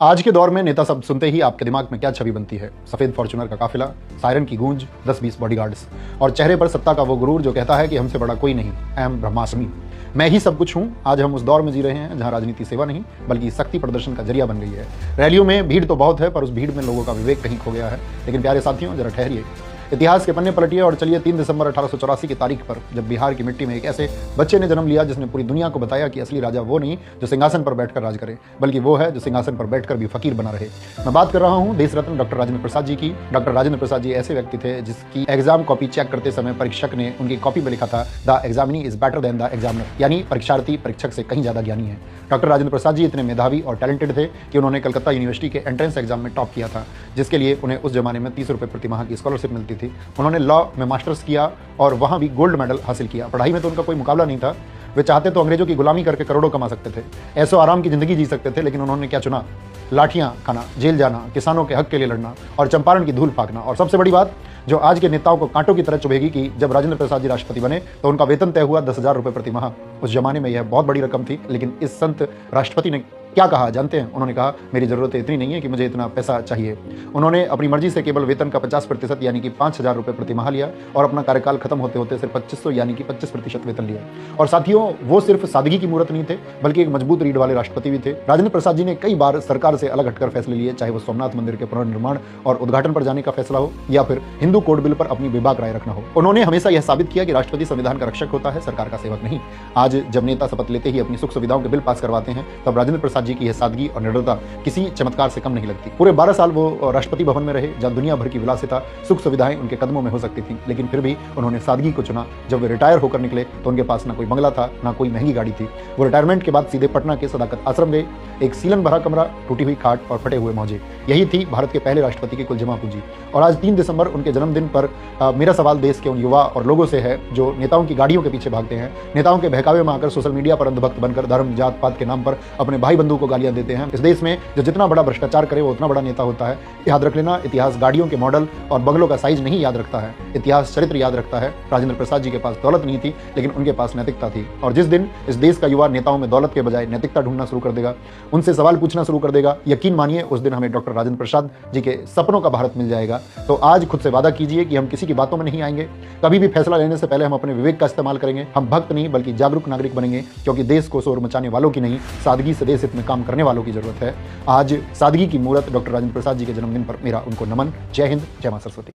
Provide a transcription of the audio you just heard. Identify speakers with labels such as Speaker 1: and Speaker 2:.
Speaker 1: आज के दौर में नेता शब्द सुनते ही आपके दिमाग में क्या छवि बनती है? सफेद फॉर्च्यूनर का काफिला, सायरन की गूंज, 10-20 बॉडीगार्ड्स और चेहरे पर सत्ता का वो गुरूर जो कहता है कि हमसे बड़ा कोई नहीं, एम ब्रह्मास्मि, मैं ही सब कुछ हूं। आज हम उस दौर में जी रहे हैं जहां राजनीति सेवा नहीं बल्कि शक्ति प्रदर्शन का जरिया बन गई है। रैलियों में भीड़ तो बहुत है, पर उस भीड़ में लोगों का विवेक कहीं खो गया है। लेकिन प्यारे साथियों, जरा ठहरिए, इतिहास के पन्ने पलटिए और चलिए 3 दिसंबर 1884 की तारीख पर, जब बिहार की मिट्टी में एक ऐसे बच्चे ने जन्म लिया जिसने पूरी दुनिया को बताया कि असली राजा वो नहीं जो सिंहासन पर बैठकर राज करे, बल्कि वो है जो सिंहासन पर बैठकर भी फकीर बना रहे। मैं बात कर रहा हूं देश रत्न डॉक्टर राजेंद्र प्रसाद जी की। डॉक्टर राजेंद्र प्रसाद जी ऐसे व्यक्ति थे जिसकी एग्जाम कॉपी चेक करते समय परीक्षक ने उनकी कॉपी में लिखा था, the examinee is better than the examiner, यानी परीक्षार्थी परीक्षक से कहीं ज्यादा ज्ञानी है। डॉक्टर राजेंद्र प्रसाद जी इतने मेधावी और टैलेंटेड थे कि उन्होंने कलकत्ता यूनिवर्सिटी के एंट्रेंस एग्जाम में टॉप किया था, जिसके लिए उन्हें उस जमाने में 30 रुपये प्रति माह की स्कॉलरशिप मिलती थी। उन्होंने लॉ में मास्टर्स किया और वहां भी गोल्ड मेडल हासिल किया। पढ़ाई में तो उनका कोई मुकाबला नहीं था। वे चाहते तो अंग्रेजों की गुलामी करके करोड़ों कमा सकते थे, ऐसो आराम की जिंदगी जी सकते थे, लेकिन उन्होंने क्या चुना? लाठियां खाना, जेल जाना, किसानों के हक के लिए लड़ना और चंपारण की धूल फाकना। और सबसे बड़ी बात जो आज के नेताओं को कांटों की तरह चुभेगी कि जब राजेंद्र प्रसाद जी राष्ट्रपति बने तो उनका वेतन तय हुआ 10,000 रुपये प्रति माह। उस जमाने में यह बहुत बड़ी रकम थी, लेकिन इस संत राष्ट्रपति ने क्या कहा जानते हैं? उन्होंने कहा, मेरी जरूरत इतनी नहीं है कि मुझे इतना पैसा चाहिए। उन्होंने अपनी मर्जी से केवल वेतन का 50% यानी कि 5,000 रुपये प्रति माह लिया और अपना कार्यकाल खत्म होते होते सिर्फ 2500 यानी कि 25% वेतन लिया। और साथियों, वो सिर्फ सादगी की मूर्त नहीं थे बल्कि एक मजबूत रीढ़ वाले राष्ट्रपति भी थे। राजेंद्र प्रसाद जी ने कई बार सरकार से अलग हटकर फैसले लिए, चाहे वो सोमनाथ मंदिर के पुनर्निर्माण और उद्घाटन पर जाने का फैसला हो या फिर हिंदू कोड बिल पर अपनी बेबाक राय रखना हो। उन्होंने हमेशा यह साबित किया कि राष्ट्रपति संविधान का रक्षक होता है, सरकार का सेवक नहीं। आज जब नेता शपथ लेते ही अपनी सुख सुविधाओं के बिल पास करवाते हैं, तब राजेंद्र प्रसाद जी की यह सादगी और निडरता किसी चमत्कार से कम नहीं लगती। पूरे 12 साल वो राष्ट्रपति भवन में रहे, जहां दुनिया भर की विलासिता, सुख सुविधाएं उनके कदमों में हो सकती थी, लेकिन फिर भी उन्होंने सादगी को चुना। जब वे रिटायर होकर निकले तो उनके पास ना कोई बंगला था, ना कोई महंगी गाड़ी थी। वो रिटायरमेंट के बाद सीधे पटना के सदाकत आश्रम गए। एक सीलन भरा कमरा, टूटी हुई खाट और फटे हुए मौजे, यही थी भारत के पहले राष्ट्रपति की कुल जमा पूंजी। और आज 3 दिसंबर उनके जन्मदिन पर मेरा सवाल देश के उन युवा और लोगों से है जो नेताओं की गाड़ियों के पीछे भागते हैं, नेताओं के बहकावे में आकर सोशल मीडिया पर अंधभक्त बनकर धर्म जात पात के नाम पर अपने भाई बंधु को गालियां देते हैं। इस देश में जो जितना बड़ा भ्रष्टाचार करे वो उतना बड़ा नेता होता है। याद रख लेना, इतिहास गाड़ियों के मॉडल और बंगलों का साइज नहीं याद रखता है, इतिहास चरित्र याद रखता है। राजेंद्र प्रसाद जी के पास दौलत नहीं थी, लेकिन उनके पास नैतिकता थी। और जिस दिन इस देश का युवा नेताओं में दौलत के बजाय नैतिकता ढूंढना शुरू कर देगा, उनसे सवाल पूछना शुरू कर देगा, यकीन मानिए उस दिन हमें डॉक्टर राजेंद्र प्रसाद जी के सपनों का भारत मिल जाएगा। तो आज खुद से वादा कीजिए कि हम किसी की बातों में नहीं आएंगे। कभी भी फैसला लेने से पहले हम अपने विवेक का इस्तेमाल करेंगे। हम भक्त नहीं बल्कि जागरूक नागरिक बनेंगे, क्योंकि देश को शोर मचाने वालों की नहीं, सादगी से देश हित में काम करने वालों की जरूरत है। आज सादगी की मूर्त डॉक्टर राजेंद्र प्रसाद जी के जन्मदिन पर मेरा उनको नमन। जय हिंद, जय मां सरस्वती।